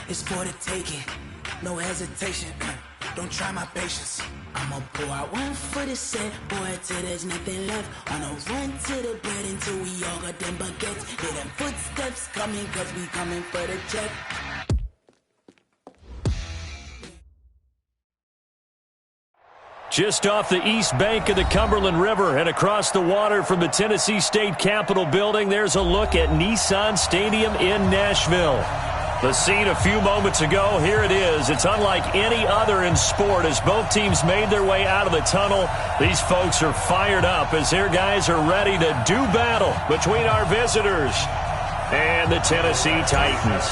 it's for the taking. No hesitation, don't try my patience. I'ma pour out one for the set, boy, till there's nothing left. On a run to the bread until we all got them baguettes. Hear them footsteps coming, cause we coming for the check. Just off the east bank of the Cumberland River and across the water from the Tennessee State Capitol building, there's a look at Nissan Stadium in Nashville. The scene a few moments ago, here it is. It's unlike any other in sport as both teams made their way out of the tunnel. These folks are fired up as their guys are ready to do battle between our visitors and the Tennessee Titans.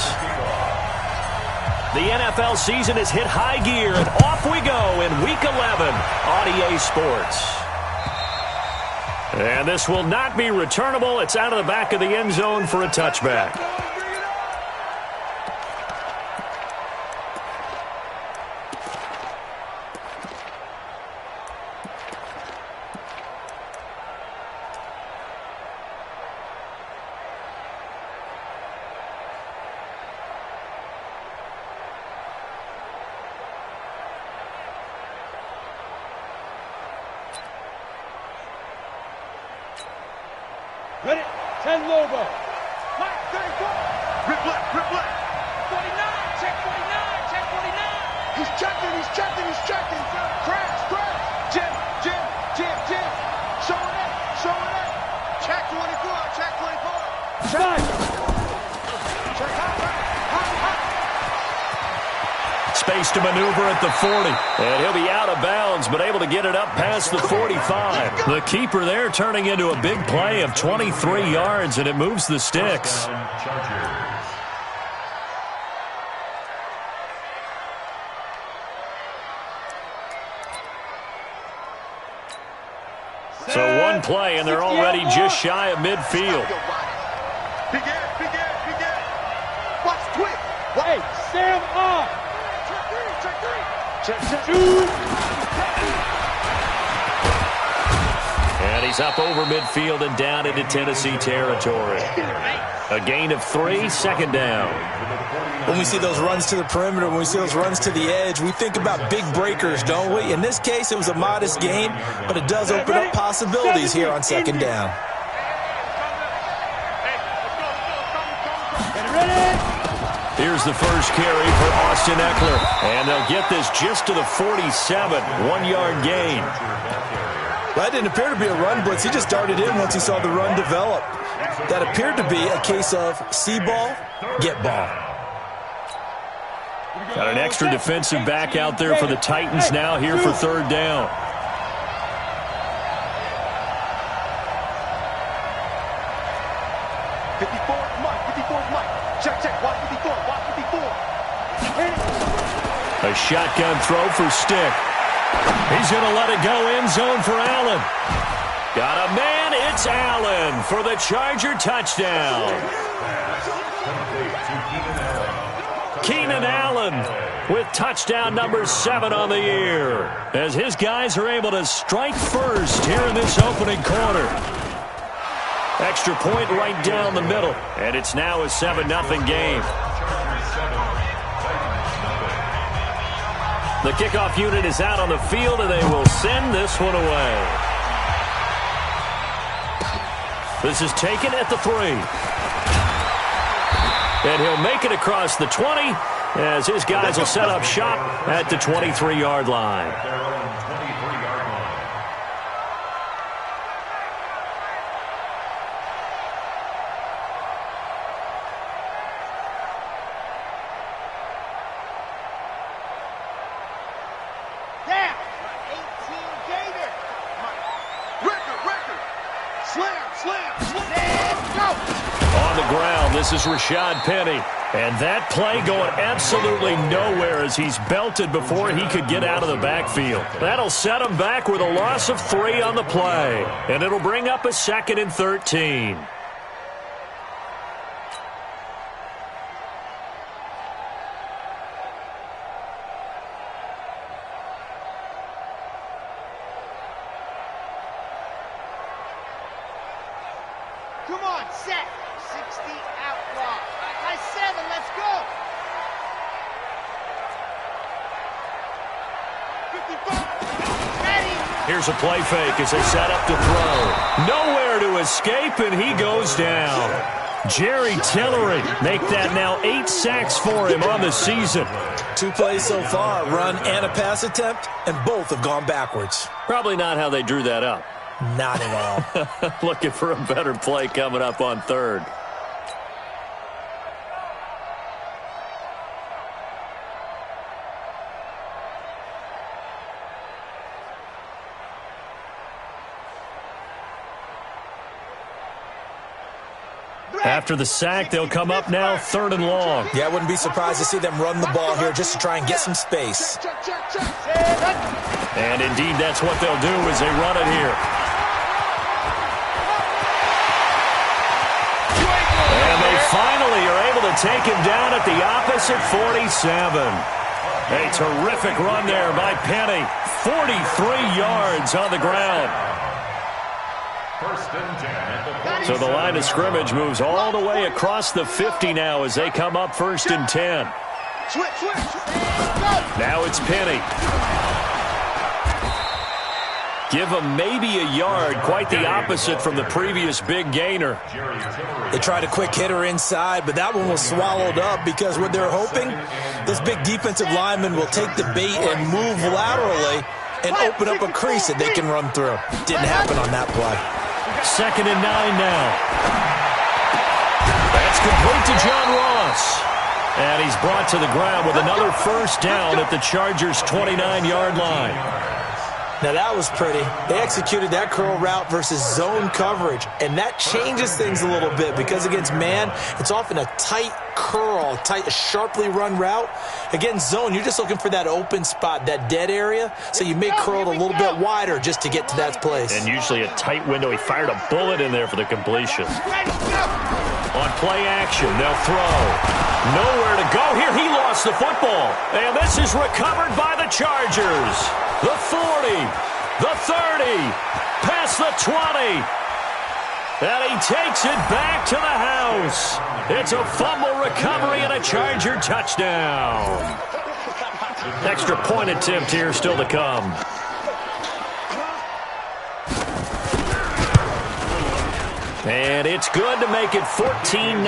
The NFL season has hit high gear, and off we go in Week 11 on EA Sports. And this will not be returnable. It's out of the back of the end zone for a touchback. Ready? 10 Lobo. Mike, 34. Rip left, rip left. 49, check 49, check 49. He's checking, he's checking, he's checking. Crash, crash. Jim, Jim, Jim, Jim. Showing up, showing up. Check 24, check 24. Check. Check hot, hot, hot. Space to maneuver at the 40. And he'll be out of bounds, but able to get it up past the 45. The keeper there turning into a big play of 23 yards, and it moves the sticks. So one play, and they're already just shy of midfield. Begin. Watch quick. Hey, Sam on. Check. And he's up over midfield and down into Tennessee territory. A gain of 3, second down. When we see those runs to the perimeter, when we see those runs to the edge, we think about big breakers, don't we? In this case, it was a modest gain, but it does open up possibilities here on second down. Here's the first carry for Austin Eckler. And they'll get this just to the 47, 1-yard gain. That didn't appear to be a run blitz. He just darted in once he saw the run develop. That appeared to be a case of see ball, get ball. Got an extra defensive back out there for the Titans now here for third down. A shotgun throw for Stick. He's going to let it go end zone for Allen. Got a man, it's Allen for the Charger touchdown. Keenan Allen with touchdown number 7 on the year as his guys are able to strike first here in this opening quarter. Extra point right down the middle, and it's now a 7-0 game. The kickoff unit is out on the field, and they will send this one away. This is taken at the 3. And he'll make it across the 20 as his guys will set up shop at the 23-yard line. This is Rashad Penny, and that play going absolutely nowhere as he's belted before he could get out of the backfield. That'll set him back with a loss of 3 on the play, and it'll bring up a 2nd and 13. Come on, set. 60 outlaw. High 7, let's go. Here's a play fake as they set up to throw. Nowhere to escape, and he goes down. Jerry Tillery make that now 8 sacks for him on the season. 2 plays so far, run and a pass attempt, and both have gone backwards. Probably not how they drew that up. Not at all. Looking for a better play coming up on third. After the sack, they'll come up now 3rd and long. Yeah, I wouldn't be surprised to see them run the ball here just to try and get some space. And indeed, that's what they'll do as they run it here. And they finally are able to take him down at the opposite 47. A terrific run there by Penny. 43 yards on the ground. So the line of scrimmage moves all the way across the 50 now as they come up 1st and 10. Now it's Penny. Give him maybe a yard, quite the opposite from the previous big gainer. They tried a quick hitter inside, but that one was swallowed up because what they're hoping, this big defensive lineman will take the bait and move laterally and open up a crease that they can run through. Didn't happen on that play. 2nd and 9 now. That's complete to John Ross. And he's brought to the ground with another 1st down at the Chargers' 29-yard line. Now that was pretty. They executed that curl route versus zone coverage, and that changes things a little bit because against man, it's often a tight curl, tight, sharply run route. Against zone, you're just looking for that open spot, that dead area, so you may curl it a little bit wider just to get to that place. And usually a tight window. He fired a bullet in there for the completion. On play action, they'll throw. Nowhere to go here. He lost the football. And this is recovered by the Chargers. The 40, the 30, past the 20. And he takes it back to the house. It's a fumble recovery and a Charger touchdown. Extra point attempt here still to come. And it's good to make it 14-0.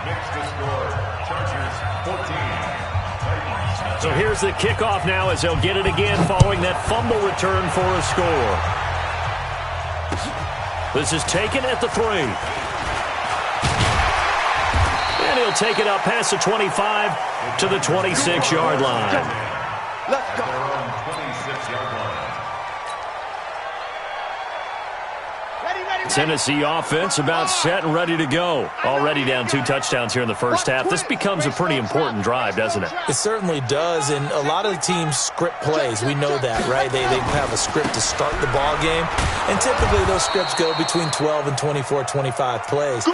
Next to score, Chargers 14. So here's the kickoff now as they'll get it again following that fumble return for a score. This is taken at the 3. And he'll take it up past the 25 to the 26-yard line. Let's go. 26-yard line. Tennessee offense about set and ready to go. Already down 2 touchdowns here in the first half. This becomes a pretty important drive, doesn't it? It certainly does, and a lot of the teams script plays. We know that, right? They have a script to start the ball game, and typically those scripts go between 12 and 24, 25 plays.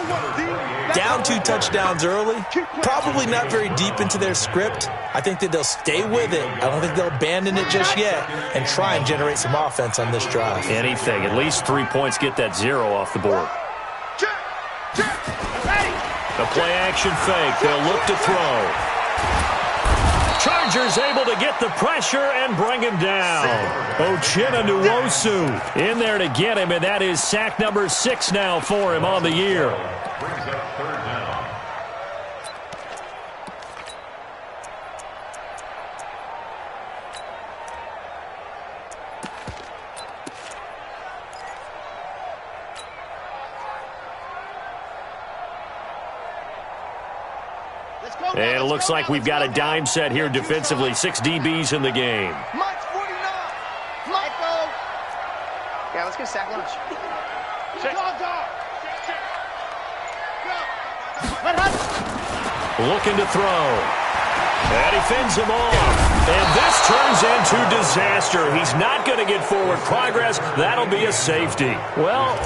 Down 2 touchdowns early, probably not very deep into their script. I think that they'll stay with it. I don't think they'll abandon it just yet and try and generate some offense on this drive. Anything. At least 3 points, get that 0 off the board. The play action fake. They'll look to throw. Chargers able to get the pressure and bring him down. Uchenna Nwosu in there to get him, and that is sack number 6 now for him on the year. Brings up 3rd down. And it looks like we've got a dime set here defensively. 6 DBs in the game. Mike's 49. Mike, go. Yeah, let's get sack lunch. Looking to throw. And he fends him off. And this turns into disaster. He's not going to get forward progress. That'll be a safety. Well,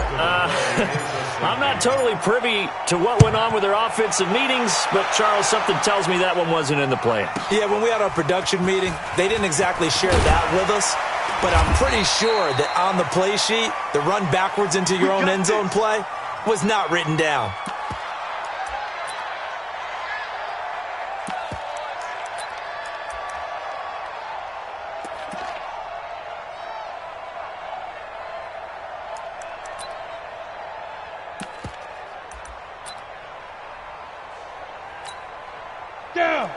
I'm not totally privy to what went on with their offensive meetings, but, Charles, something tells me that one wasn't in the plan. Yeah, when we had our production meeting, they didn't exactly share that with us, but I'm pretty sure that on the play sheet, the run backwards into your own end zone play was not written down.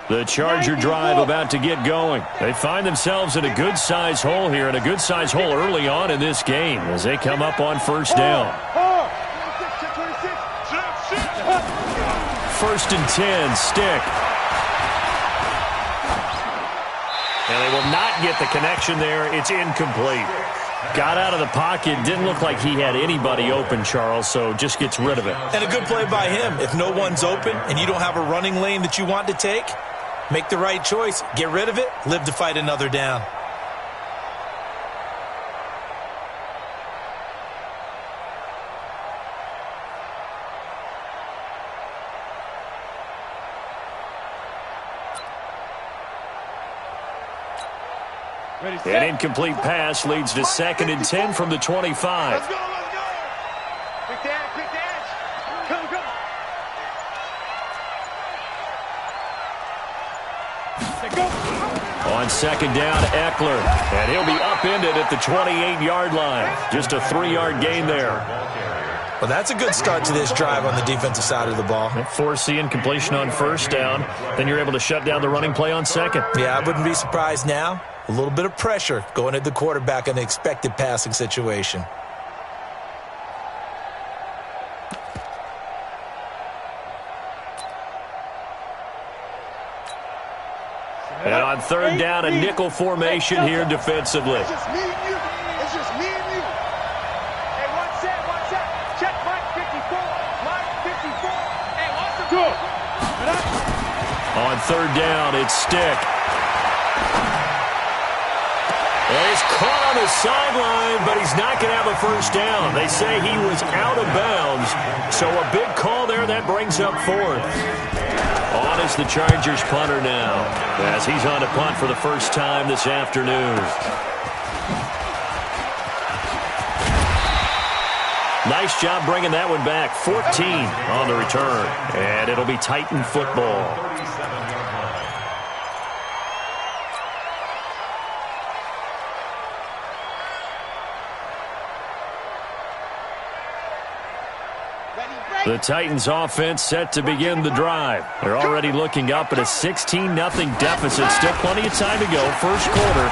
The Charger drive about to get going. They find themselves in a good-sized hole here, and a good-sized hole early on in this game as they come up on first down. 1st and 10, Stick. And they will not get the connection there. It's incomplete. Got out of the pocket. Didn't look like he had anybody open, Charles, so just gets rid of it. And a good play by him. If no one's open and you don't have a running lane that you want to take, make the right choice. Get rid of it. Live to fight another down. An incomplete pass leads to 2nd and 10 from the 25. Let's go, let's go. Pick the edge, Come, come. Go. On 2nd down, Eckler. And he'll be upended at the 28-yard line. Just a 3-yard gain there. Well, that's a good start to this drive on the defensive side of the ball. Force the incompletion on 1st down. Then you're able to shut down the running play on 2nd. Yeah, I wouldn't be surprised now. A little bit of pressure going at the quarterback in the expected passing situation. And on 3rd down, a nickel formation here defensively. It's just me and you. It's just me and you. Hey, one set. Check Mike 54. Mike 54. Hey, awesome. Good. On 3rd down, it's Stick. Well, he's caught on the sideline, but he's not going to have a first down. They say he was out of bounds, so a big call there that brings up 4th. On is the Chargers punter now, as he's on to punt for the first time this afternoon. Nice job bringing that one back. 14 on the return, and it'll be Titan football. The Titans offense set to begin the drive. They're already looking up at a 16-0 deficit. Still plenty of time to go, first quarter.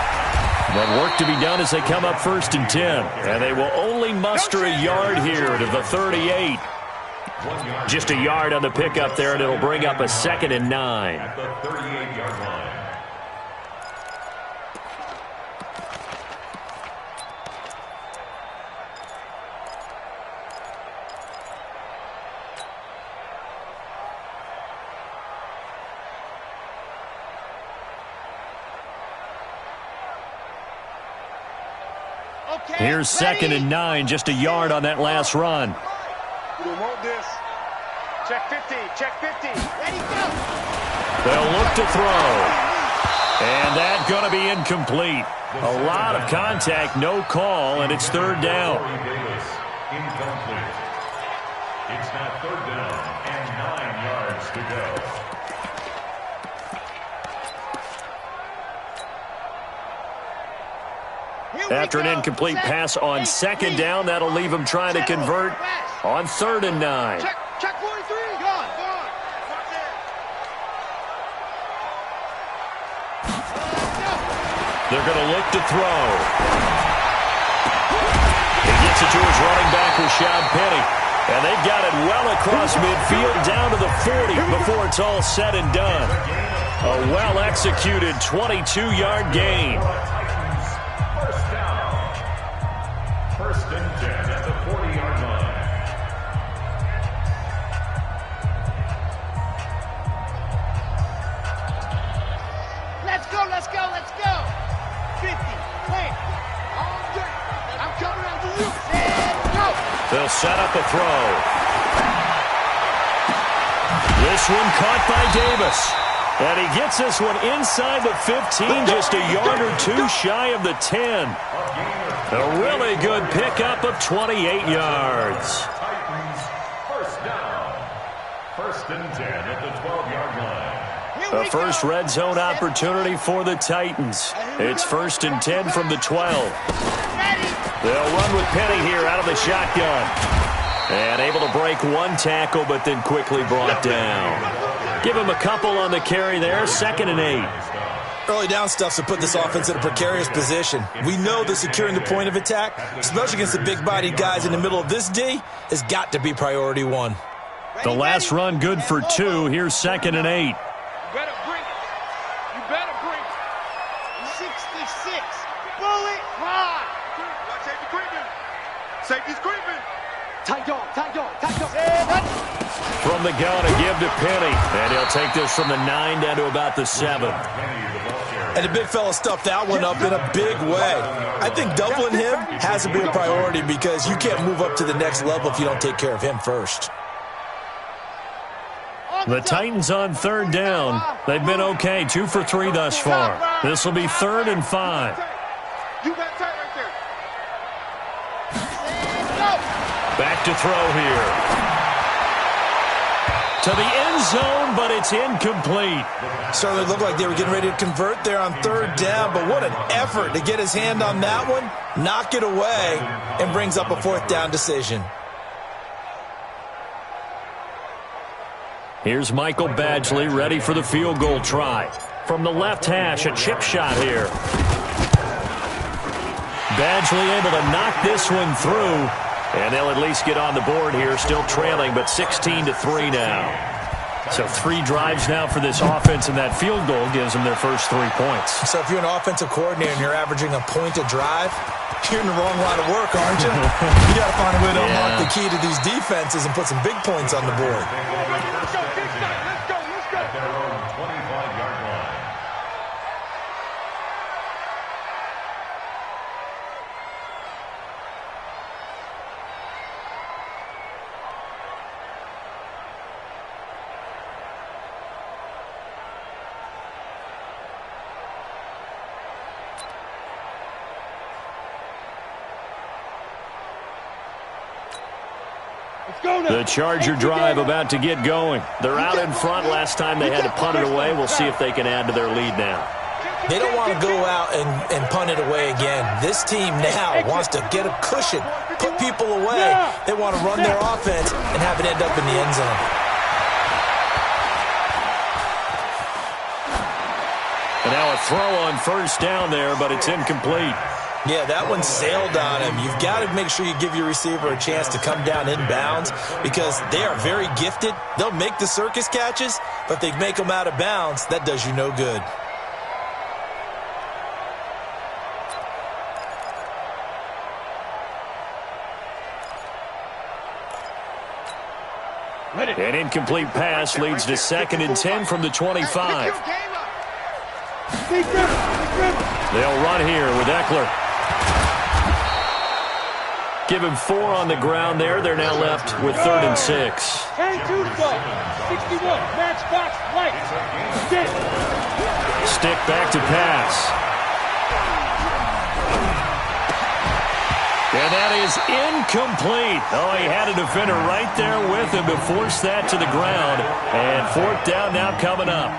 But work to be done as they come up 1st and 10. And they will only muster a yard here to the 38. Just a yard on the pickup there, and it'll bring up a 2nd and 9. At the 38-yard line. Here's 2nd and 9, just a yard on that last run. Remote this. Check 50. Check 50. Ready, go. They'll look to throw. And that's going to be incomplete. A lot of contact, no call, and it's 3rd down. Incomplete. It's now 3rd down and 9 yards to go. After an incomplete pass on 2nd down, that'll leave him trying to convert on 3rd and 9. Check 43. Go on. They're going to look to throw. He gets it to his running back, Rashad Penny. And they've got it well across midfield down to the 40 before it's all said and done. A well-executed 22-yard gain. Let's go. 50, 20. I'm coming after you. Go. They'll set up a throw. This one caught by Davis. And he gets this one inside the 15, just a yard or two shy of the 10. A really good pickup of 28 yards. Titans first down. 1st and 10 at the 12-yard line. The first red zone opportunity for the Titans. It's 1st and 10 from the 12. They'll run with Penny here out of the shotgun. And able to break one tackle, but then quickly brought down. Give him a couple on the carry there, 2nd and 8. Early down stuff to put this offense in a precarious position. We know that securing the point of attack, especially against the big-bodied guys in the middle of this D, has got to be priority one. The last run good for 2. Here's 2nd and 8. You better bring it. You better bring it. 66. Bullet high. Watch safety creeping. Safety's creeping. Tight dog, tight dog, tight dog. From the gun, a give to Penny. And he'll take this from the 9 down to about the 7. And the big fella stuffed that one up in a big way. I think doubling him has to be a priority because you can't move up to the next level if you don't take care of him first. The Titans on 3rd down. They've been okay, 2 for 3 thus far. This will be 3rd and 5. You got tight right there. Back to throw here. To the end zone, but it's incomplete. Certainly looked like they were getting ready to convert there on 3rd down, but what an effort to get his hand on that one, knock it away, and brings up a 4th down decision. Here's Michael Badgley ready for the field goal try. From the left hash, a chip shot here. Badgley able to knock this one through. And they'll at least get on the board here, still trailing, but 16-3 now. So 3 drives now for this offense, and that field goal gives them their first 3 points. So if you're an offensive coordinator and you're averaging a point a drive, you're in the wrong line of work, aren't you? You got to find a way to unlock the key to these defenses and put some big points on the board. Let's go, let's go, let's go. At their own 25-yard line. The Charger drive about to get going. They're out in front. Last time they had to punt it away. We'll see if they can add to their lead now. They don't want to go out and punt it away again. This team now wants to get a cushion, put people away. They want to run their offense and have it end up in the end zone. And now a throw on 1st down there, but it's incomplete. Yeah, that one sailed on him. You've got to make sure you give your receiver a chance to come down inbounds because they are very gifted. They'll make the circus catches, but if they make them out of bounds, that does you no good. An incomplete pass leads to 2nd and 10 from the 25. They'll run here with Eckler. Give him 4 on the ground there. They're now left with 3rd and 6. 10 to the ball. 61. Match box. Right. Stick back to pass. And that is incomplete. Oh, he had a defender right there with him to force that to the ground. And 4th down now coming up.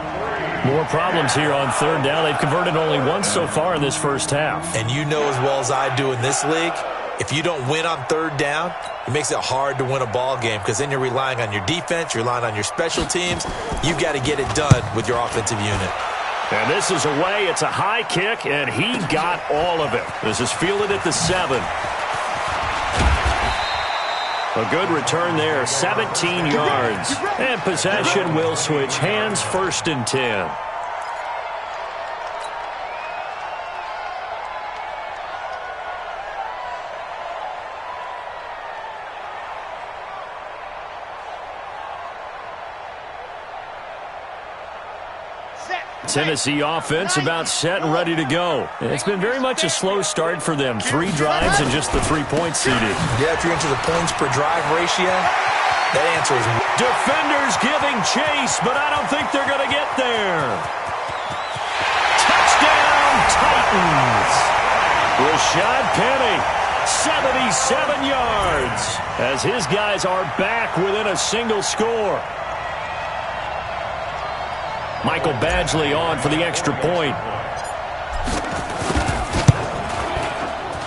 More problems here on 3rd down. They've converted only once so far in this first half. And you know as well as I do in this league, if you don't win on 3rd down, it makes it hard to win a ball game because then you're relying on your defense, you're relying on your special teams. You've got to get it done with your offensive unit. And this is away. It's a high kick, and he got all of it. This is fielded at the 7. A good return there, 17 yards. And possession will switch hands, 1st and 10. Tennessee offense about set and ready to go. It's been very much a slow start for them. 3 drives and just the 3-point seeding. Yeah, if you're into the points per drive ratio, that answer is... Defenders giving chase, but I don't think they're going to get there. Touchdown, Titans. Rashad Penny, 77 yards, as his guys are back within a single score. Michael Badgley on for the extra point.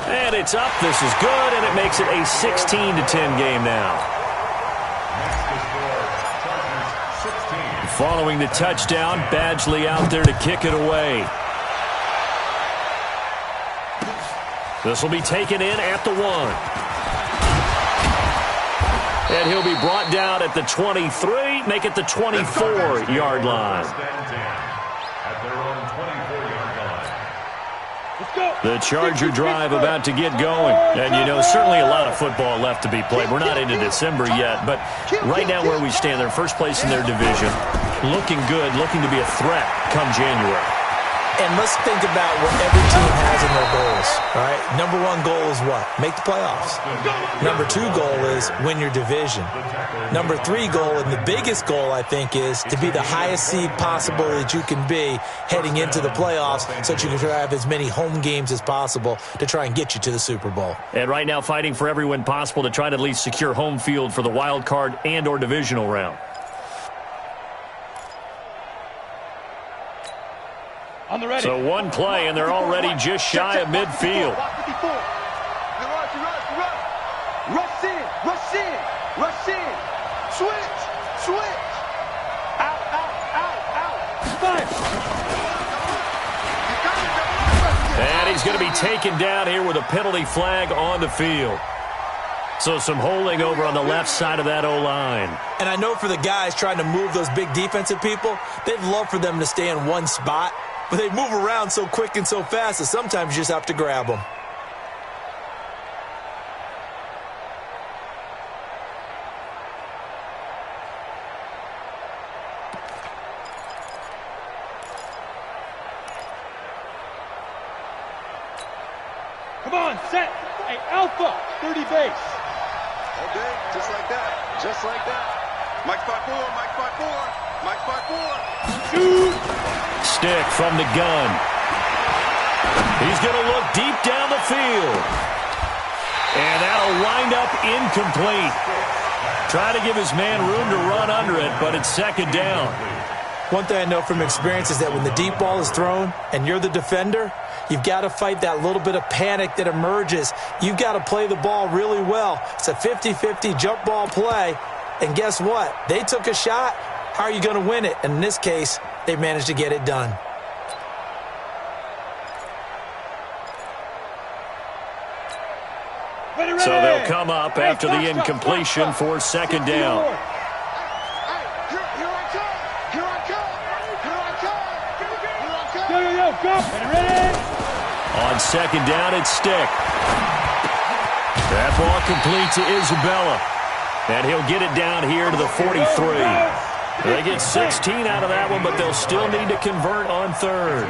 And it's up. This is good, and it makes it a 16-10 game now. Following the touchdown, Badgley out there to kick it away. This will be taken in at the 1. And he'll be brought down at the 23, make it the 24-yard line. At their own 24-yard line. The Charger drive about to get going. And, you know, certainly a lot of football left to be played. We're not into December yet, but right now where we stand, they're first place in their division. Looking good, looking to be a threat come January. And let's think about what every team has in their goals, all right? Number 1 goal is what? Make the playoffs. Number 2 goal is win your division. Number 3 goal, and the biggest goal, I think, is to be the highest seed possible that you can be heading into the playoffs so that you can have as many home games as possible to try and get you to the Super Bowl. And right now fighting for every win possible to try to at least secure home field for the wild card and or divisional round. So one play, and they're already just shy of midfield. Rush in, rush in, rush in. Switch, switch. Out, out. And he's going to be taken down here with a penalty flag on the field. So some holding over on the left side of that O-line. And I know for the guys trying to move those big defensive people, they'd love for them to stay in one spot. But they move around so quick and so fast that sometimes you just have to grab them. Come on, set. Hey, Alpha, 30 base. Okay, just like that. Just like that. Mike spot 4, Mike spot 4, Mike spot 4. Shoot! Stick from the gun. He's going to look deep down the field. And that'll wind up incomplete. Try to give his man room to run under it, but it's second down. One thing I know from experience is that when the deep ball is thrown and you're the defender, you've got to fight that little bit of panic that emerges. You've got to play the ball really well. It's a 50-50 jump ball play. And guess what? They took a shot. How are you going to win it? And in this case, they managed to get it done. So they'll come up after the incompletion for second down. On second down, it's Stick. That ball complete to Isabella. And he'll get it down here to the 43. They get 16 out of that one, but they'll still need to convert on third.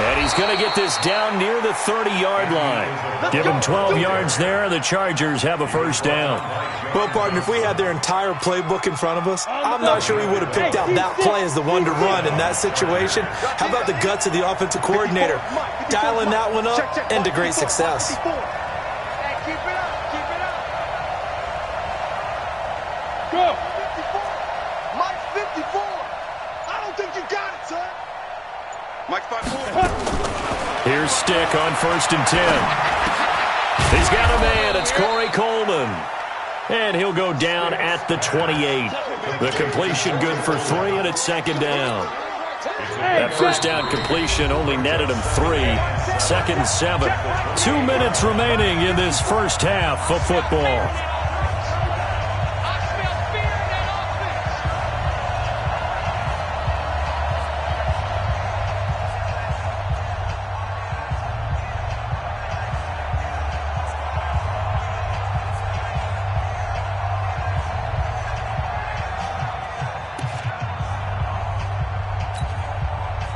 And he's going to get this down near the 30-yard line. Give him 12 yards there, and the Chargers have a first down. Well, partner, if we had their entire playbook in front of us, I'm not sure we would have picked out that play as the one to run in that situation. How about the guts of the offensive coordinator? Dialing that one up into great success. Go! 54. Mike 54. I don't think you got it, son. Mike 54. Here's Stick on 1st and 10. He's got a man. It's Corey Coleman. And he'll go down at the 28. The completion good for 3, and it's second down. That first down completion only netted him 3. Second and 7. 2 minutes remaining in this first half of football.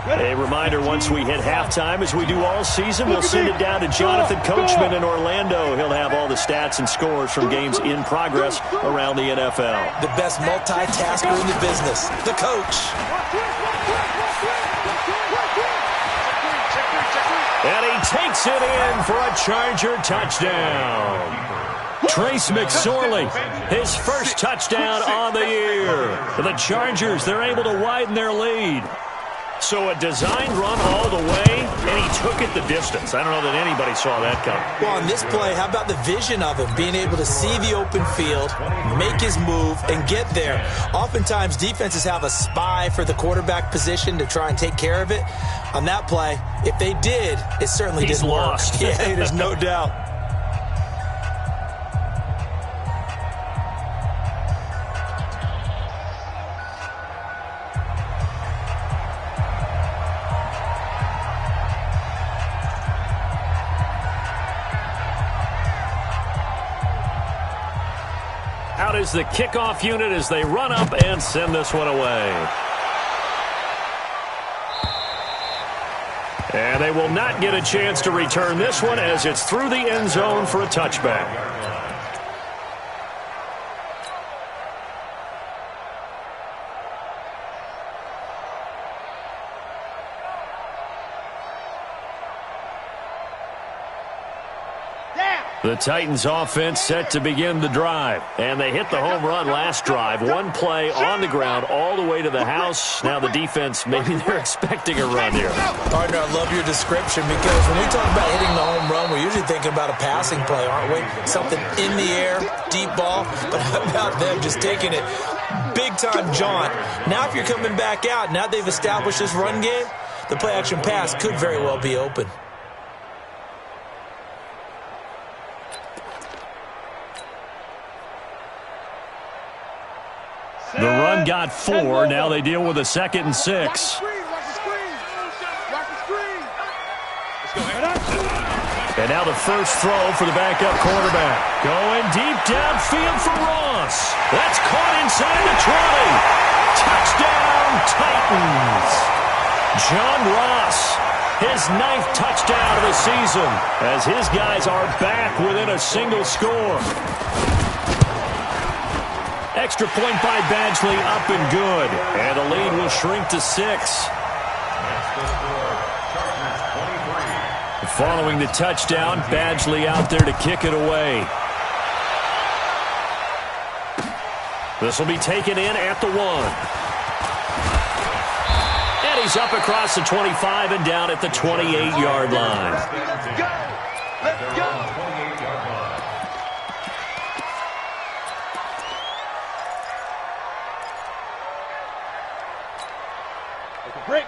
A reminder, once we hit halftime, as we do all season, we'll send it down to Jonathan Coachman in Orlando. He'll have all the stats and scores from games in progress around the NFL. The best multitasker in the business, the coach. And he takes it in for a Charger touchdown. Trace McSorley, his first touchdown on the year. For the Chargers, they're able to widen their lead. So a designed run all the way, and he took it the distance. I don't know that anybody saw that coming. Well, on this play, how about the vision of him, being able to see the open field, make his move, and get there. Oftentimes, defenses have a spy for the quarterback position to try and take care of it. On that play, if they did, it certainly didn't work. Lost. Yeah, there's no doubt. Out is the kickoff unit as they run up and send this one away. And they will not get a chance to return this one as it's through the end zone for a touchback. The Titans offense set to begin the drive. And they hit the home run last drive. One play on the ground all the way to the house. Now the defense, maybe they're expecting a run here. Partner, I love your description because when we talk about hitting the home run, we're usually thinking about a passing play, aren't we? Something in the air, deep ball. But how about them just taking it big-time jaunt? Now if you're coming back out, now they've established this run game, the play-action pass could very well be open. The run got 4. Now they deal with a 2nd and 6. And now the first throw for the backup quarterback. Going deep downfield for Ross. That's caught inside the 20. Touchdown, Titans. John Ross, his 9th touchdown of the season as his guys are back within a single score. Extra point by Badgley, up and good. And the lead will shrink to 6. Following the touchdown, Badgley out there to kick it away. This will be taken in at the 1. And he's up across the 25 and down at the 28-yard line. Let's go!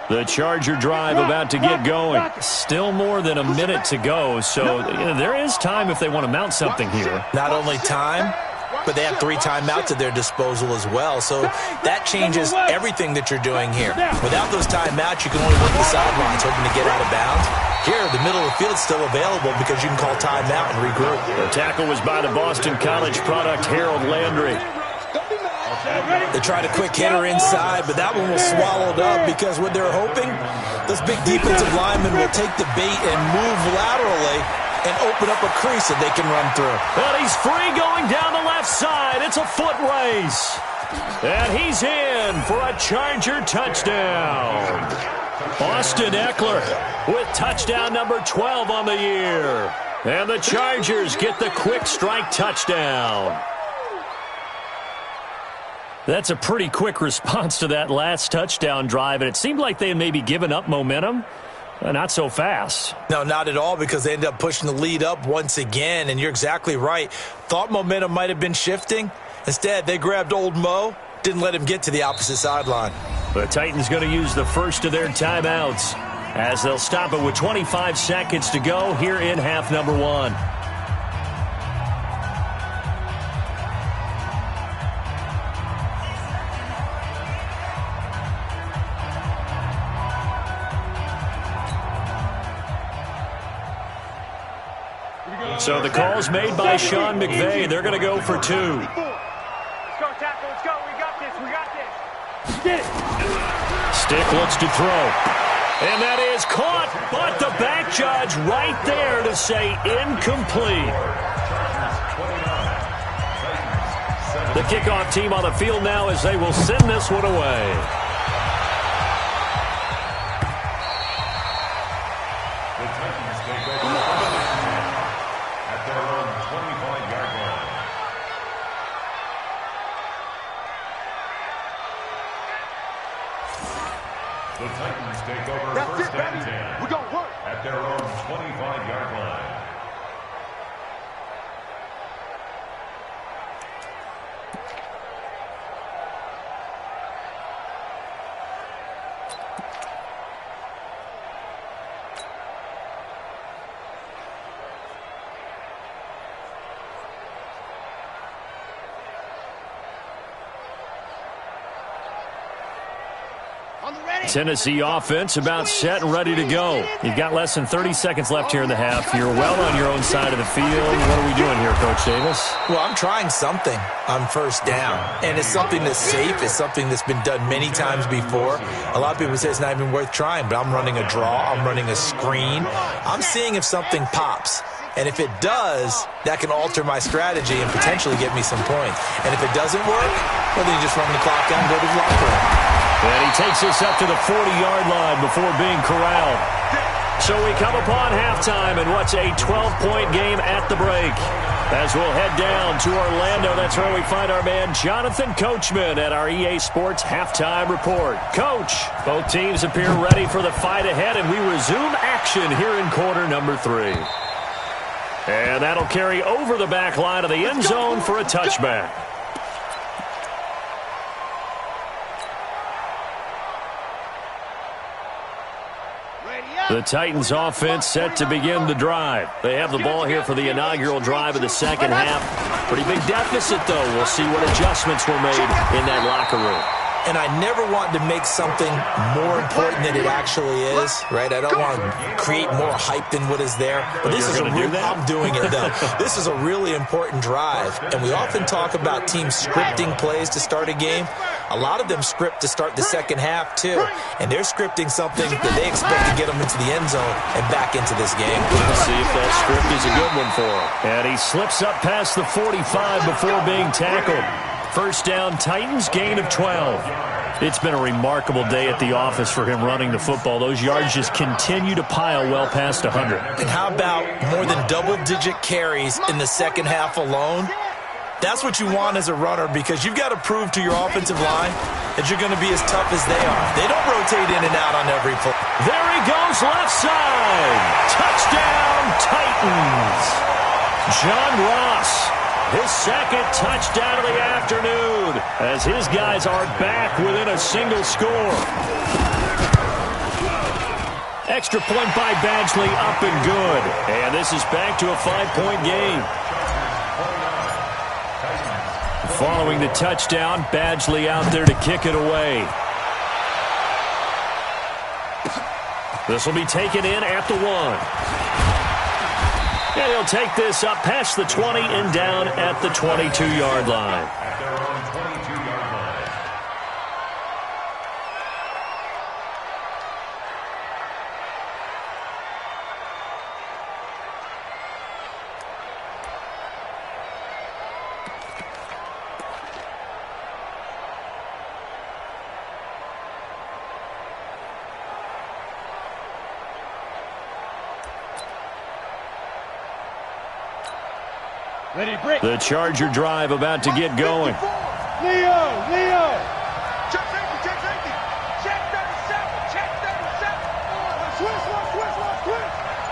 The Charger drive about to get going. Still more than a minute to go, so there is time if they want to mount something here. Not only time, but they have 3 timeouts at their disposal as well, so that changes everything that you're doing here. Without those timeouts, you can only work the sidelines, hoping to get out of bounds. Here, the middle of the field is still available because you can call timeout and regroup. The tackle was by the Boston College product, Harold Landry. They tried a quick hitter inside, but that one was swallowed up because what they're hoping, those big defensive linemen will take the bait and move laterally and open up a crease that they can run through. But he's free going down the left side. It's a foot race. And he's in for a Charger touchdown. Austin Eckler with touchdown number 12 on the year. And the Chargers get the quick strike touchdown. That's a pretty quick response to that last touchdown drive, and it seemed like they had maybe given up momentum. Not so fast. No, not at all, because they ended up pushing the lead up once again, and you're exactly right. Thought momentum might have been shifting. Instead, they grabbed old Mo, didn't let him get to the opposite sideline. The Titans going to use the first of their timeouts as they'll stop it with 25 seconds to go here in half number 1. So the call's made by Sean McVay. They're going to go for 2. Let's go, tackle. Let's go. We got this. We got this. Get it. Stick looks to throw. And that is caught, but the back judge right there to say incomplete. The kickoff team on the field now as they will send this one away. The Titans take Tennessee offense about set and ready to go. You've got less than 30 seconds left here in the half. You're well on your own side of the field. What are we doing here, Coach Davis? Well, I'm trying something on first down, and it's something that's safe. It's something that's been done many times before. A lot of people say it's not even worth trying, but I'm running a draw. I'm running a screen. I'm seeing if something pops. And if it does, that can alter my strategy and potentially get me some points. And if it doesn't work, well, then you just run the clock down and go to the locker room. And he takes us up to the 40-yard line before being corralled. So we come upon halftime in what's a 12-point game at the break. As we'll head down to Orlando, that's where we find our man Jonathan Coachman at our EA Sports Halftime Report. Coach, both teams appear ready for the fight ahead, and we resume action here in quarter number 3. And that'll carry over the back line of the end zone for a touchback. The Titans offense set to begin the drive. They have the ball here for the inaugural drive of the second half. Pretty big deficit, though. We'll see what adjustments were made in that locker room. And I never want to make something more important than it actually is, right? I don't want to create more hype than what is there. But this is I'm doing it, though. This is a really important drive. And we often talk about teams scripting plays to start a game. A lot of them script to start the second half, too. And they're scripting something that they expect to get them into the end zone and back into this game. We'll see if that script is a good one for him. And he slips up past the 45 before being tackled. First down, Titans, gain of 12. It's been a remarkable day at the office for him running the football. Those yards just continue to pile well past 100. And how about more than double-digit carries in the second half alone? That's what you want as a runner, because you've got to prove to your offensive line that you're going to be as tough as they are. They don't rotate in and out on every play. There he goes, left side. Touchdown, Titans. John Ross, his second touchdown of the afternoon, as his guys are back within a single score. Extra point by Badgley, up and good. And this is back to a 5-point game. Following the touchdown, Badgley out there to kick it away. This will be taken in at the 1. And he'll take this up past the 20 and down at the 22-yard line. At their own 22-yard line. The Charger drive about to get going. Leo! Check safety! Check 37! Check 37! Switch!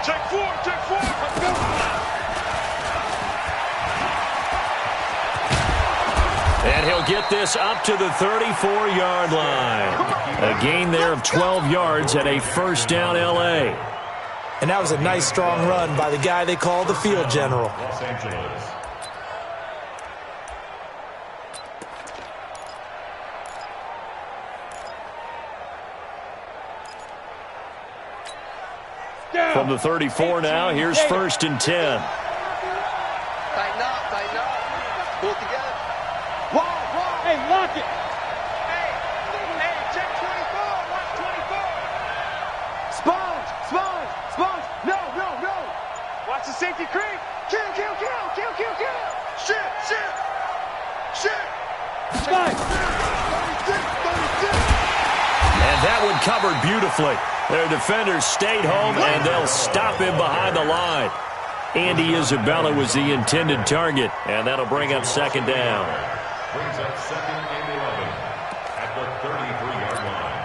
Check 4! Let's go! And he'll get this up to the 34-yard line. A gain there of 12 yards at a first down, L.A. And that was a nice, strong run by the guy they call the field general. Los Angeles. From the 34 now, here's first and 10. Tighten up. Pull it together. Wall. Hey, lock it. Hey, check 24. Watch 24. Sponge. No. Watch the safety creep. Kill. Shit. Spike. 36. And that one covered beautifully. Their defenders stayed home, and they'll stop him behind the line. Andy Isabella was the intended target, and that'll bring up second down. Brings up second and 11 at the 33-yard line.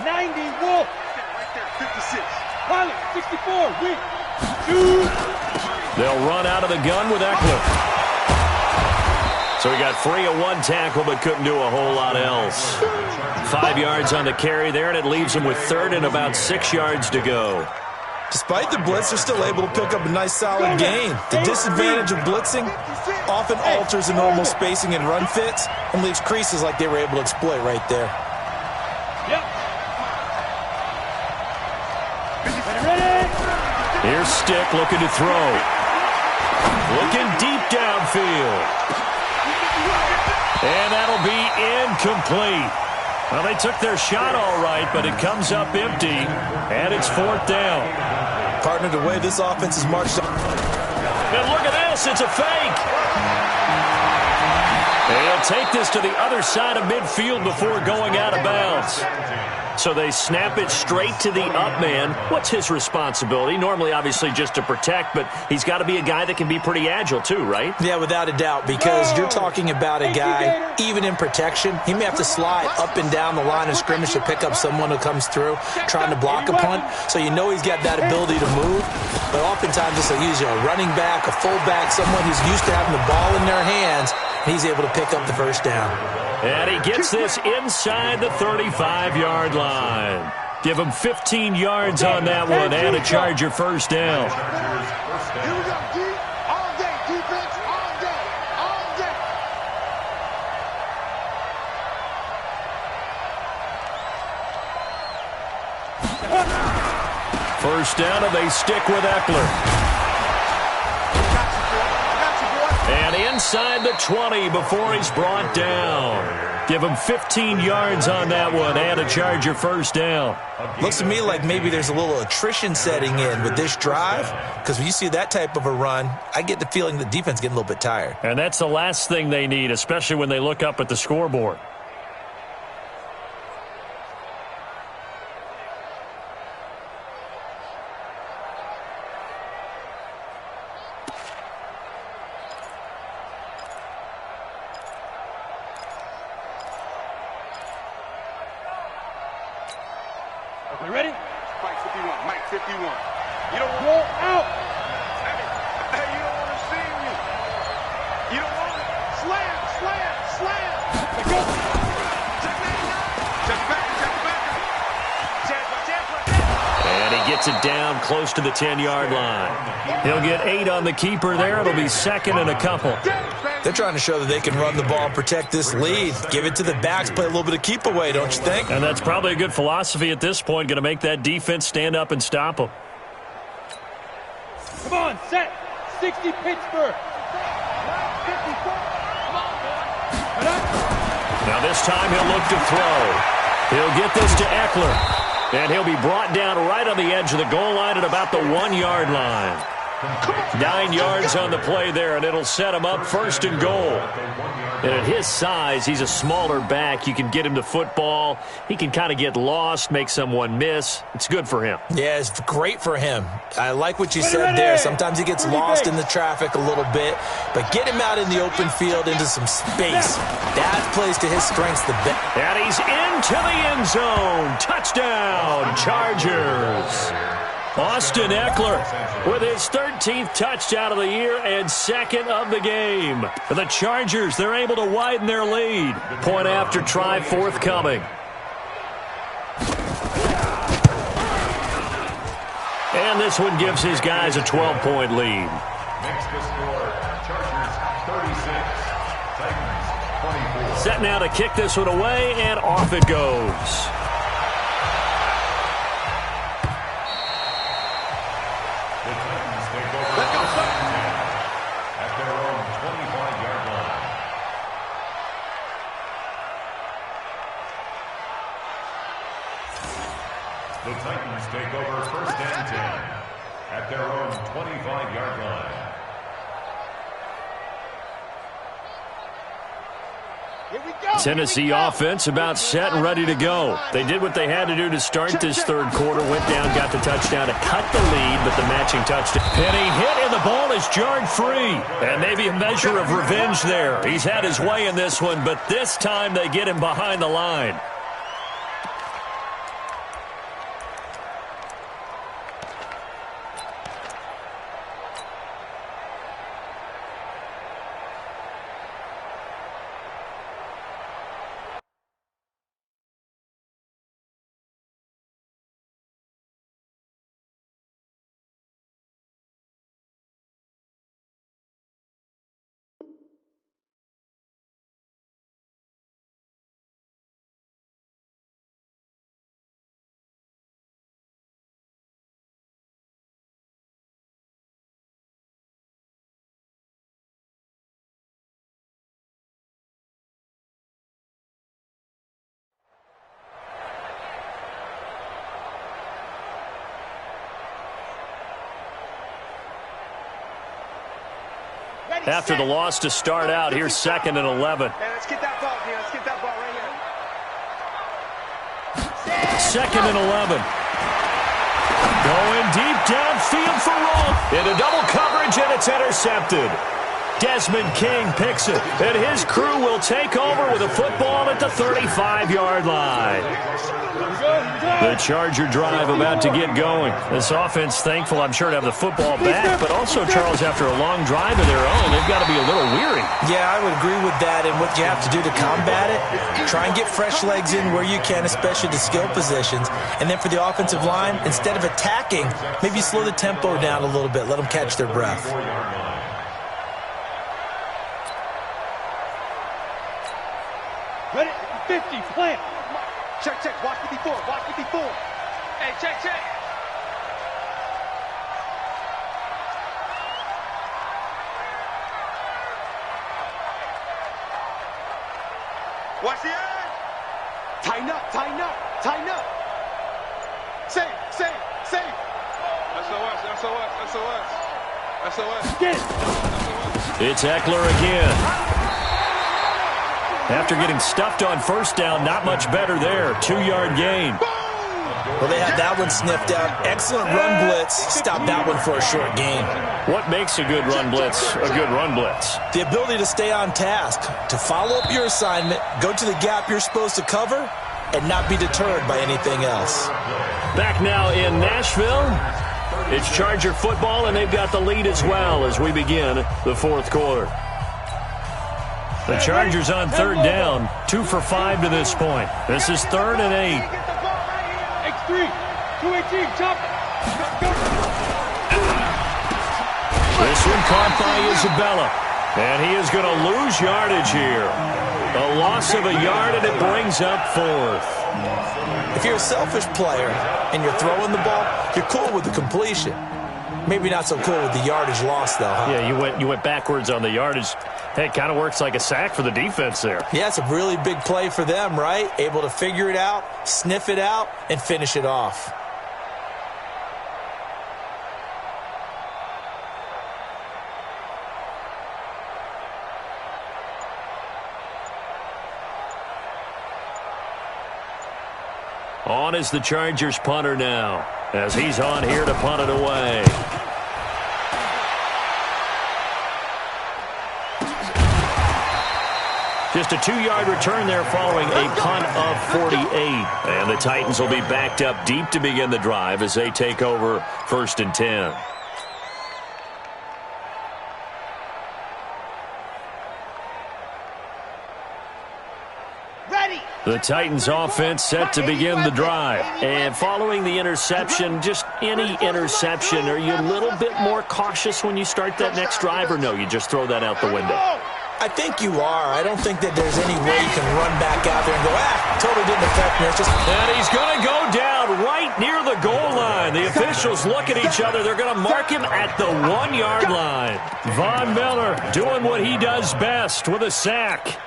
90 Wolf. Right there, 56. Pilot, 64. They'll run out of the gun with Eckler. So he got free of one tackle but couldn't do a whole lot else. 5 yards on the carry there, and it leaves him with third and about 6 yards to go. Despite the blitz, they're still able to pick up a nice solid gain. The disadvantage of blitzing often alters the normal spacing and run fits and leaves creases like they were able to exploit right there. Here's Stick looking to throw. Looking deep downfield. And that'll be incomplete. Well, they took their shot all right, but it comes up empty, and it's 4th down. Partner, the way this offense is marched on. And look at this. It's a fake. They'll take this to the other side of midfield before going out of bounds. So they snap it straight to the up man. What's his responsibility? Normally, obviously, just to protect, but he's got to be a guy that can be pretty agile too, right? Yeah, without a doubt, because you're talking about a guy, even in protection, he may have to slide up and down the line of scrimmage to pick up someone who comes through trying to block a punt. So you know he's got that ability to move. But oftentimes, it's usually a running back, a fullback, someone who's used to having the ball in their hands, and he's able to pick up the first down. And he gets this inside the 35-yard line. Give him 15 yards on that one and a Charger first down. Here we go, D. All day, defense, all day, all day. First down, and they stick with Eckler. And inside the 20 before he's brought down. Give him 15 yards on that one and a Charger first down. Looks to me like maybe there's a little attrition setting in with this drive, because when you see that type of a run, I get the feeling the defense is getting a little bit tired. And that's the last thing they need, especially when they look up at the scoreboard. You ready? Mike 51. Mike 51. You don't roll out. Hey, you don't want to see me. You don't want to slam, slam, slam. Go. Check back. And he gets it down close to the 10-yard line. He'll get 8 on the keeper there. It'll be second and a couple. They're trying to show that they can run the ball and protect this lead. Give it to the backs, play a little bit of keep away, don't you think? And that's probably a good philosophy at this point, going to make that defense stand up and stop them. Come on, set. 60 Pittsburgh. 54. Come on, boy. Now this time he'll look to throw. He'll get this to Eckler. And he'll be brought down right on the edge of the goal line at about the 1-yard line. 9 yards on the play there, and it'll set him up first and goal. And at his size, he's a smaller back. You can get him to football. He can kind of get lost, make someone miss. It's good for him. Yeah, it's great for him. I like what you said there. Sometimes he gets lost in the traffic a little bit, but get him out in the open field into some space. That plays to his strengths the best. And he's into the end zone. Touchdown, Chargers. Austin Eckler with his 13th touchdown of the year and second of the game. For the Chargers, they're able to widen their lead. Point after try forthcoming. And this one gives his guys a 12-point lead. Makes the score Chargers 36, Titans 24. Set now to kick this one away, and off it goes. The Titans take over first and 10 at their own 25-yard line. Here we go. Tennessee offense about set and ready to go. They did what they had to do to start this third quarter. Went down, got the touchdown to cut the lead, but the matching touchdown. Penny hit, and the ball is jarred free. And maybe a measure of revenge there. He's had his way in this one, but this time they get him behind the line. after the loss to start out. Here's 2nd and 11. Hey, let's get that ball here. Let's get that ball right here. 2nd and 11. Going deep downfield for Roll. Into double coverage, and it's intercepted. Desmond King picks it, and his crew will take over with a football at the 35-yard line. The Charger drive about to get going. This offense thankful, I'm sure, to have the football back, but also, Charles, after a long drive of their own, they've got to be a little weary. Yeah, I would agree with that, and what you have to do to combat it, try and get fresh legs in where you can, especially to skill positions, and then for the offensive line, instead of attacking, maybe slow the tempo down a little bit, let them catch their breath. Ready? 50, plant. Check, check. Watch 54. Watch 54. Hey, check, check. Watch the end. Tighten up, tighten up, tighten up. Save, save, save. SOS, SOS, SOS. SOS. Get it. It's Eckler again. After getting stuffed on first down, not much better there. 2-yard gain. Well, they had that one sniffed out. Excellent run blitz. Stop that one for a short gain. What makes a good run blitz a good run blitz? The ability to stay on task, to follow up your assignment, go to the gap you're supposed to cover, and not be deterred by anything else. Back now in Nashville. It's Charger football, and they've got the lead as well as we begin the 4th quarter. The Chargers on 3rd down, 2 for 5 to this point. This is 3rd and 8. X3, 218, chop it. This one caught by Isabella, and he is going to lose yardage here. A loss of a yard, and it brings up 4th. If you're a selfish player and you're throwing the ball, you're cool with the completion. Maybe not so cool with the yardage loss, though, huh? Yeah, you went backwards on the yardage. Hey, it kind of works like a sack for the defense there. Yeah, it's a really big play for them, right? Able to figure it out, sniff it out, and finish it off. On is the Chargers punter now, as he's on here to punt it away. Just a 2-yard return there following a punt of 48. And the Titans will be backed up deep to begin the drive as they take over 1st and 10. The Titans offense set to begin the drive. And following the interception, just any interception, are you a little bit more cautious when you start that next drive, or no, you just throw that out the window? I think you are. I don't think that there's any way you can run back out there and go, totally didn't affect me. It's just... And he's going to go down right near the goal line. The officials look at each other. They're going to mark him at the 1-yard line. Von Miller doing what he does best with a sack.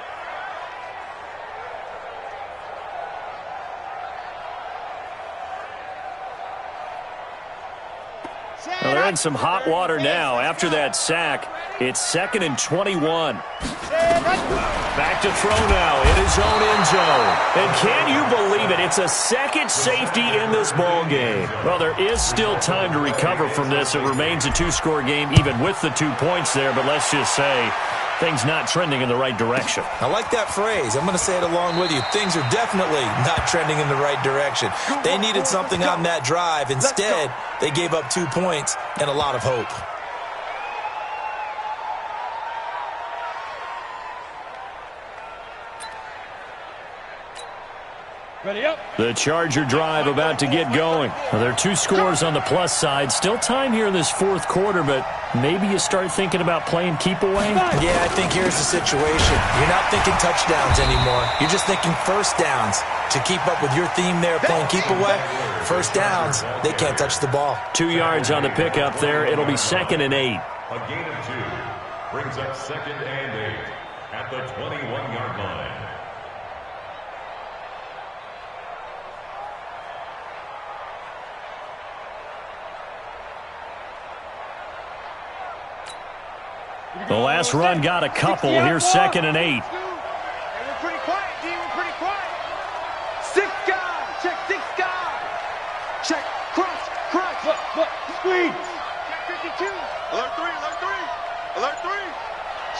Well, they're in some hot water now. After that sack, it's 2nd and 21. Back to throw now in his own end zone. And can you believe it? It's a second safety in this ball game. Well, there is still time to recover from this. It remains a 2-score game even with the 2 points there. But let's just say things not trending in the right direction. I like that phrase. I'm going to say it along with you. Things are definitely not trending in the right direction. They needed something on that drive. Instead, they gave up 2 points and a lot of hope. Ready up. The Charger drive about to get going. Well, there are 2 scores on the plus side. Still time here in this 4th quarter, but maybe you start thinking about playing keep away? Yeah, I think here's the situation. You're not thinking touchdowns anymore. You're just thinking first downs. To keep up with your theme there, playing keep away, first downs, they can't touch the ball. 2 yards on the pickup there. It'll be 2nd and 8. A gain of 2 brings up 2nd and 8 at the 21-yard line. The last run got a couple. Here's 2nd and 8. Hey, we're pretty quiet, D. We're pretty quiet. 6 guys. Check 6 guys. Check. Crunch. Look. Squeeze. Check 52. Alert 3. Alert 3.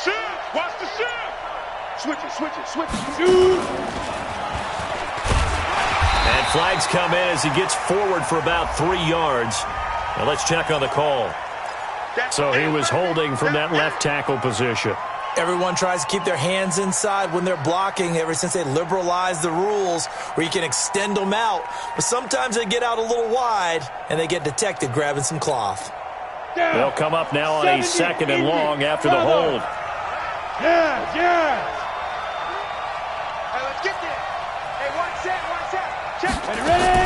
Shift. Watch the shift. Switch it. Shoot. And flags come in as he gets forward for about 3 yards. Now let's check on the call. So he was holding from that left tackle position. Everyone tries to keep their hands inside when they're blocking ever since they liberalized the rules where you can extend them out. But sometimes they get out a little wide and they get detected grabbing some cloth. They'll come up now on a 2nd and long after the hold. Yeah. Hey, let's get there. Hey, one set. Check. Ready?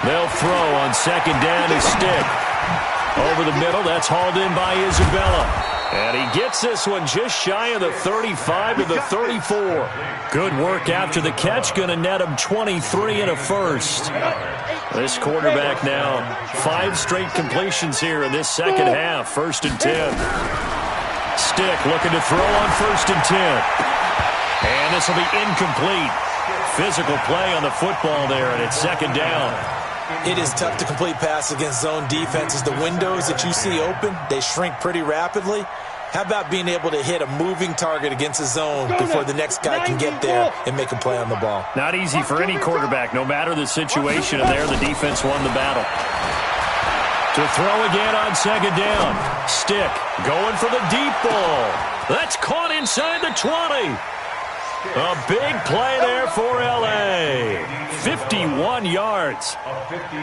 They'll throw on 2nd down to Stick. Over the middle, that's hauled in by Isabella. And he gets this one just shy of the 35 to the 34. Good work after the catch, going to net him 23 and a first. This quarterback now, 5 straight completions here in this second half, 1st and 10. Stick looking to throw on 1st and 10. And this will be incomplete. Physical play on the football there, and it's 2nd down. It is tough to complete pass against zone defenses. The windows that you see open, they shrink pretty rapidly. How about being able to hit a moving target against a zone before the next guy can get there and make a play on the ball? Not easy for any quarterback, no matter the situation, and there the defense won the battle. To throw again on 2nd down. Stick going for the deep ball. That's caught inside the 20. A big play there for L.A. 51 yards.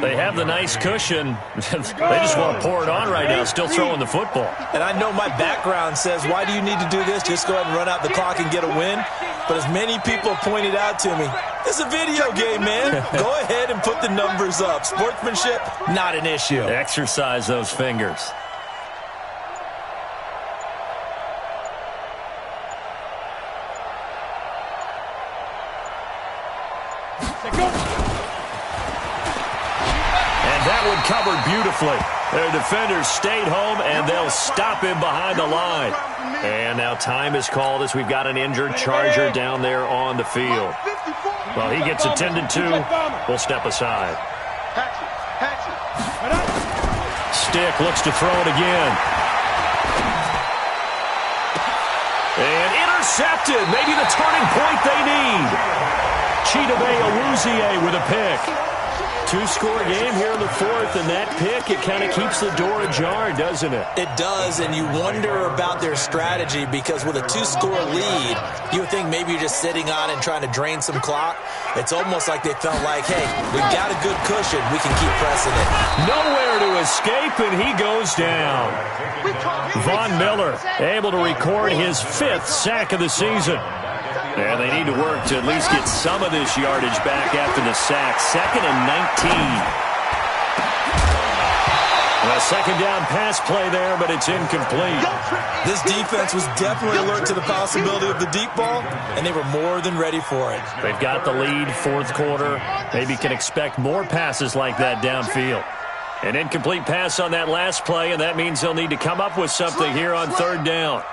They have the nice cushion. They just want to pour it on right now, still throwing the football. And I know my background says, why do you need to do this? Just go ahead and run out the clock and get a win. But as many people have pointed out to me, it's a video game, man. Go ahead and put the numbers up. Sportsmanship, not an issue. Exercise those fingers. Covered beautifully. Their defenders stayed home, and they'll stop him behind the line. And now time is called as we've got an injured Charger down there on the field. Well, he gets attended to. We'll step aside. Stick looks to throw it again. And intercepted. Maybe the turning point they need. Chidobe Awuzie with a pick. 2-score game here in the 4th, and that pick, it kind of keeps the door ajar, doesn't it? It does, and you wonder about their strategy because with a 2-score lead, you would think maybe you're just sitting on and trying to drain some clock. It's almost like they felt like, hey, we've got a good cushion. We can keep pressing it. Nowhere to escape, and he goes down. Von Miller able to record his 5th sack of the season. And they need to work to at least get some of this yardage back after the sack. 2nd and 19. A 2nd down pass play there, but it's incomplete. This defense was definitely alert to the possibility of the deep ball, and they were more than ready for it. They've got the lead, 4th quarter. Maybe can expect more passes like that downfield. An incomplete pass on that last play, and that means they'll need to come up with something here on 3rd down.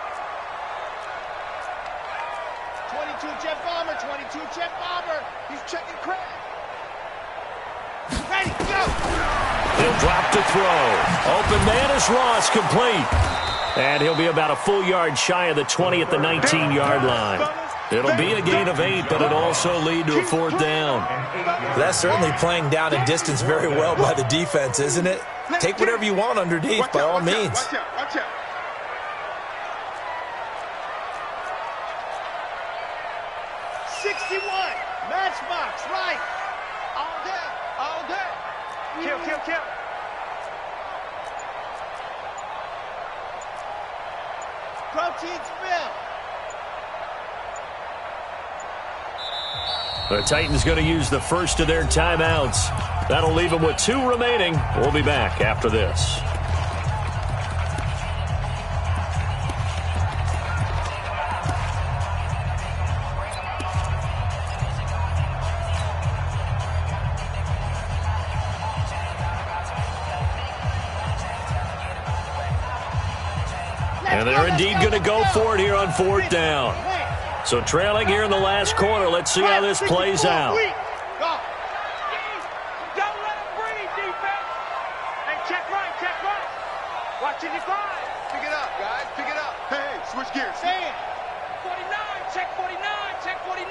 22 Jet Bomber. He's checking crack. Ready, go. He'll drop to throw. Open man is Ross, complete. And he'll be about a full yard shy of the 20 at the 19-yard line. It'll be a gain of 8, but it'll also lead to a 4th down. That's certainly playing down and distance very well by the defense, isn't it? Take whatever you want underneath, by all means. Watch out. 61, matchbox, right. All day. Kill. Protein spill. The Titans going to use the first of their timeouts. That'll leave them with 2 remaining. We'll be back after this. And they're indeed going to go for it here on 4th down. So trailing here in the last quarter. Let's see how this plays out. Don't let him breathe, defense. Hey, check right, check right. Watching your grind. Pick it up, guys. Pick it up. Hey, switch gears. Stand. 49, check 49, check 49.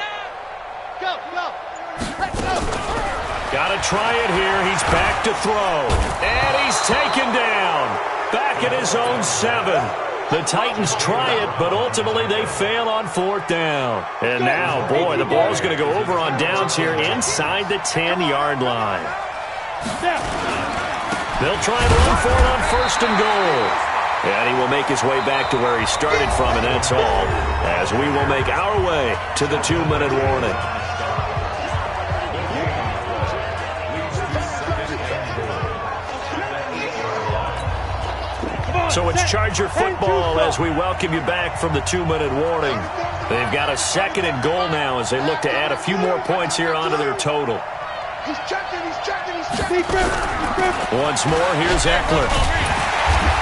Go, go. Let's go. Got to try it here. He's back to throw. And he's taken down. Back at his own 7. The Titans try it, but ultimately they fail on 4th down. And now, boy, the ball's going to go over on downs here inside the 10-yard line. They'll try and run for it on 1st and goal. And he will make his way back to where he started from, and that's all, as we will make our way to the 2-minute warning. So it's Charger football as we welcome you back from the 2-minute warning. They've got a 2nd and goal now as they look to add a few more points here onto their total. He's checking, he's checking, he's checking. Once more, here's Eckler.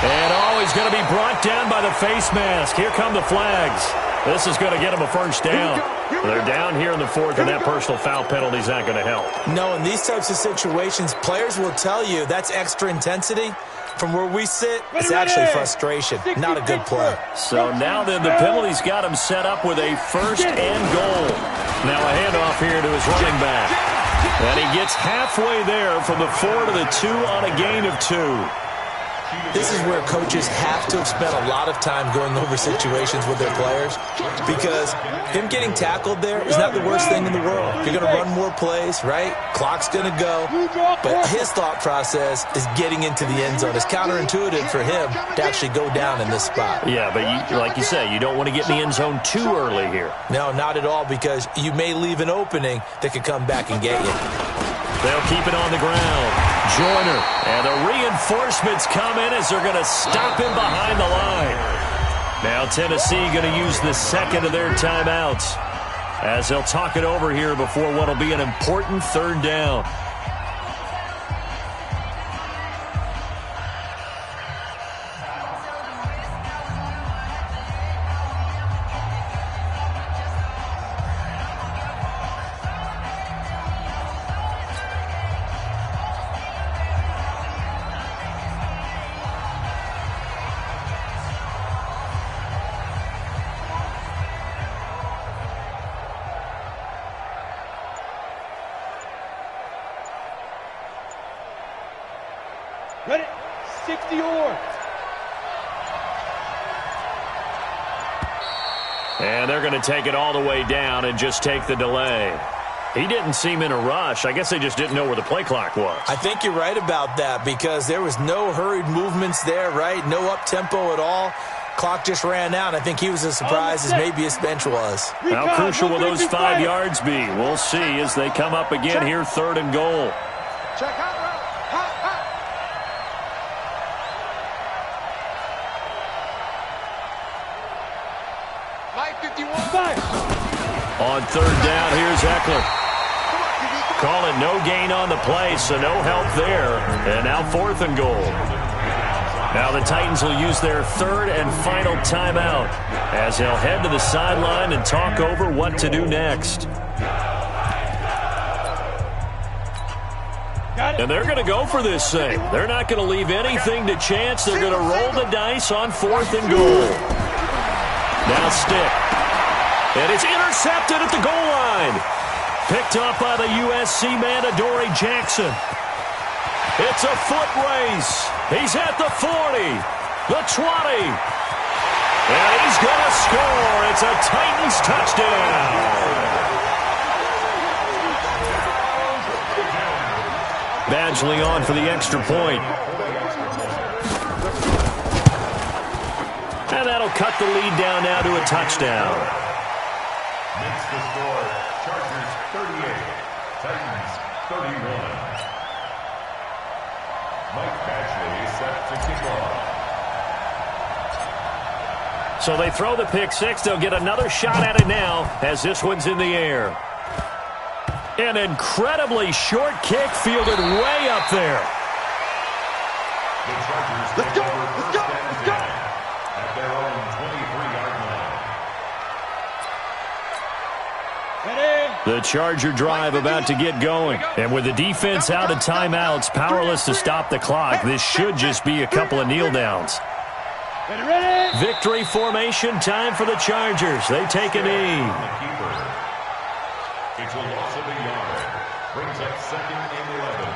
And he's going to be brought down by the face mask. Here come the flags. This is going to get him a 1st down. They're down here in the 4th, and that personal foul penalty is not going to help. No, in these types of situations, players will tell you that's extra intensity. From where we sit, it's actually frustration, not a good play. So now then, the penalty's got him set up with a 1st and goal. Now a handoff here to his running back. And he gets halfway there from the 4 to the 2 on a gain of 2. This is where coaches have to have spent a lot of time going over situations with their players, because him getting tackled there is not the worst thing in the world. You're going to run more plays, right? Clock's going to go. But his thought process is getting into the end zone. It's counterintuitive for him to actually go down in this spot. Yeah, but like you say, you don't want to get in the end zone too early here. No, not at all, because you may leave an opening that could come back and get you. They'll keep it on the ground. Joyner, and the reinforcements come in as they're going to stop him behind the line. Now Tennessee going to use the 2nd of their timeouts as they'll talk it over here before what will be an important 3rd down. Ready? 60 yards. And they're going to take it all the way down and just take the delay. He didn't seem in a rush. I guess they just didn't know where the play clock was. I think you're right about that, because there was no hurried movements there, right? No up-tempo at all. Clock just ran out. I think he was as surprised as maybe his bench was. How crucial will those 5 yards be? We'll see as they come up again here, 3rd and goal. Check out. On 3rd down, here's Eckler. Call it no gain on the play, so no help there. And now 4th and goal. Now the Titans will use their 3rd and final timeout as they'll head to the sideline and talk over what to do next. And they're going to go for this thing. They're not going to leave anything to chance. They're going to roll the dice on 4th and goal. Now stick. And it's intercepted at the goal line. Picked up by the USC man, Adoree Jackson. It's a foot race. He's at the 40, the 20. And he's going to score. It's a Titans touchdown. Badgley on for the extra point. And that'll cut the lead down now to a touchdown. Makes the score Chargers 38, Titans 31. Mike Badgley set to kick off. So they throw the pick six. They'll get another shot at it now as this one's in the air. An incredibly short kick fielded way up there. The Chargers take over first and 10 at their own Charger drive about to get going. And with the defense out of timeouts, powerless to stop the clock, this should just be a couple of kneel downs. Victory formation time for the Chargers. They take a knee. It's a loss of a yard. Brings up 2nd and 11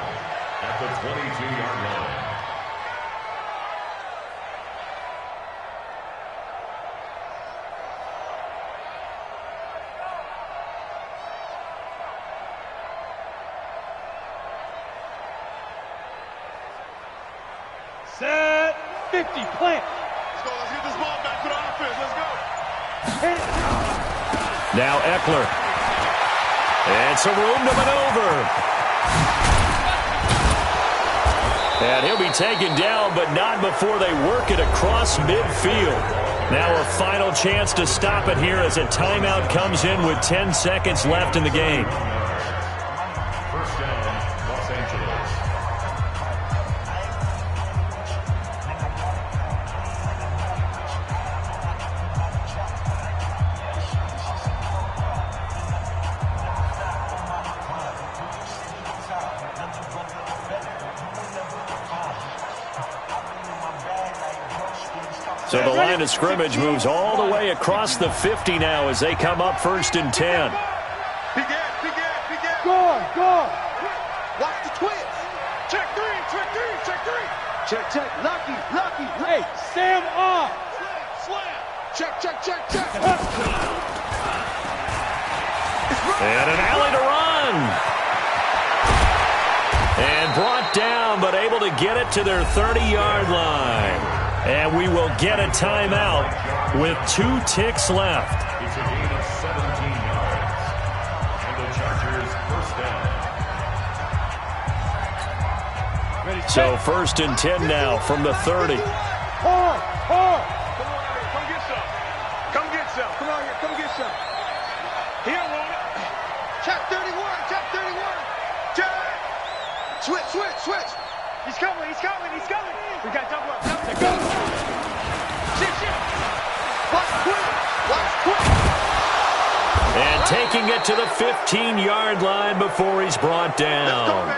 at the 22-yard line. Set 50, plant. Let's go. Let's get this ball back to the offense. Let's go. Now Eckler. It's a room to maneuver. And he'll be taken down, but not before they work it across midfield. Now a final chance to stop it here as a timeout comes in with 10 seconds left in the game. First down, Los Angeles. So the line of scrimmage moves all the way across the 50 now as they come up 1st and 10. Begin. Go. Watch the twins. Check three. Check. Lucky. Hey, Sam off. Slam. Check. And an alley to run. And brought down, but able to get it to their 30-yard line. And we will get a timeout with 2 ticks left. It's a gain of 17 yards. And the Chargers first down. So 1st and 10 now from the 30. Hard. Come get some. Come on here. Come get some. He don't want it. Check 31. Check. Switch. He's coming. We got double up. Go. Shit. Watch quick. And taking it to the 15-yard line before he's brought down.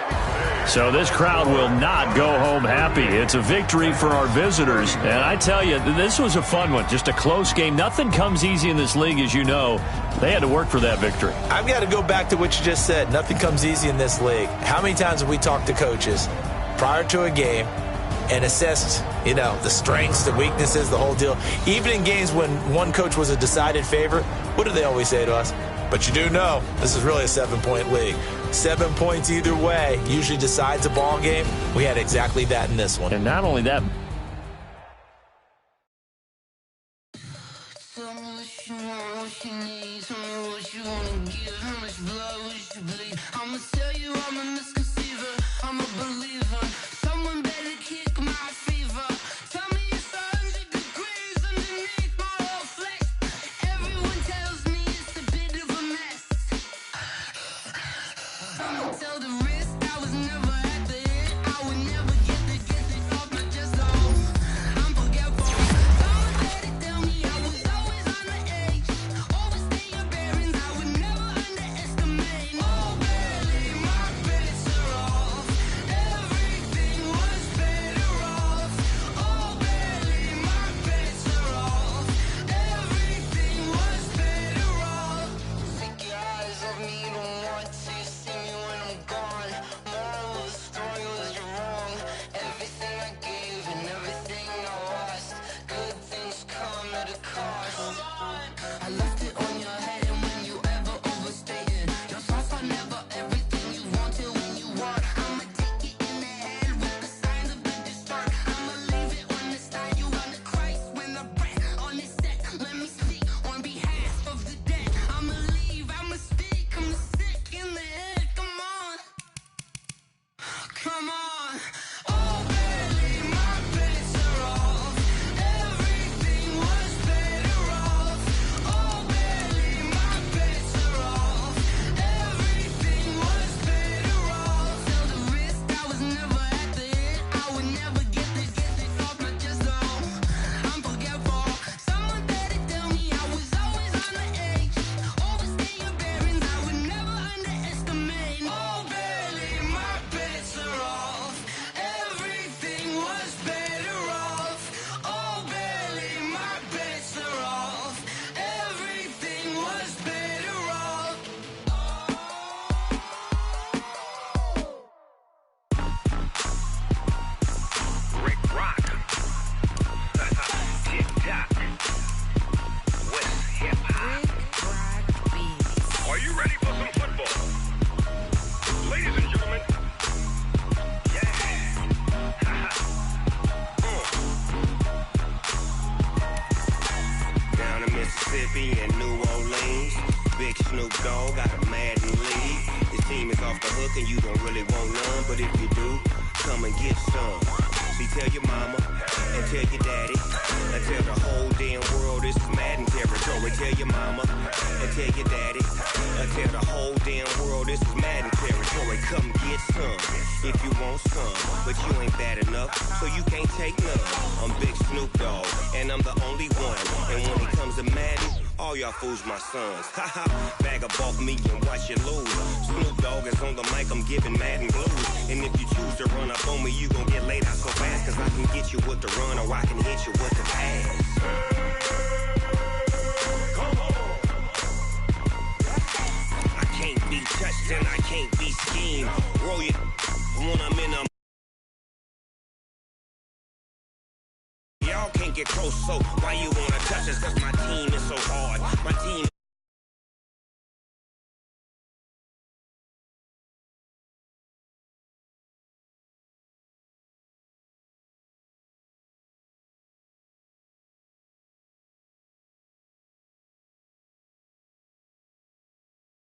So this crowd will not go home happy. It's a victory for our visitors. And I tell you, this was a fun one. Just a close game. Nothing comes easy in this league, as you know. They had to work for that victory. I've got to go back to what you just said. Nothing comes easy in this league. How many times have we talked to coaches prior to a game and assessed, the strengths, the weaknesses, the whole deal? Even in games when one coach was a decided favorite, what do they always say to us? But you do know this is really a 7-point league. 7 points either way usually decides a ball game. We had exactly that in this one. And not only that, Mississippi and New Orleans. Big Snoop Dogg got a Madden league. His team is off the hook and you don't really want none, but if you do, come and get some. See, tell your mama and tell your daddy and tell the whole damn world this is Madden territory. Tell your mama and tell your daddy and tell the whole damn world this is Madden territory. Come get some if you want some, but you ain't bad enough, so you can't take none. I'm Big Snoop Dogg, and I'm the only one. And when it comes to Madden, all y'all fools my sons. Haha, bag up off me and watch you lose. Snoop Dogg is on the mic, I'm giving Madden blues. And if you choose to run up on me, you gon' get laid out so fast, cause I can get you with the run or I can hit you with the pass. Come on. I can't be touched and I can't be schemed. Roll you when I'm in a... Y'all can't get close, so why you wanna touch us? Cause my team is so hard. My team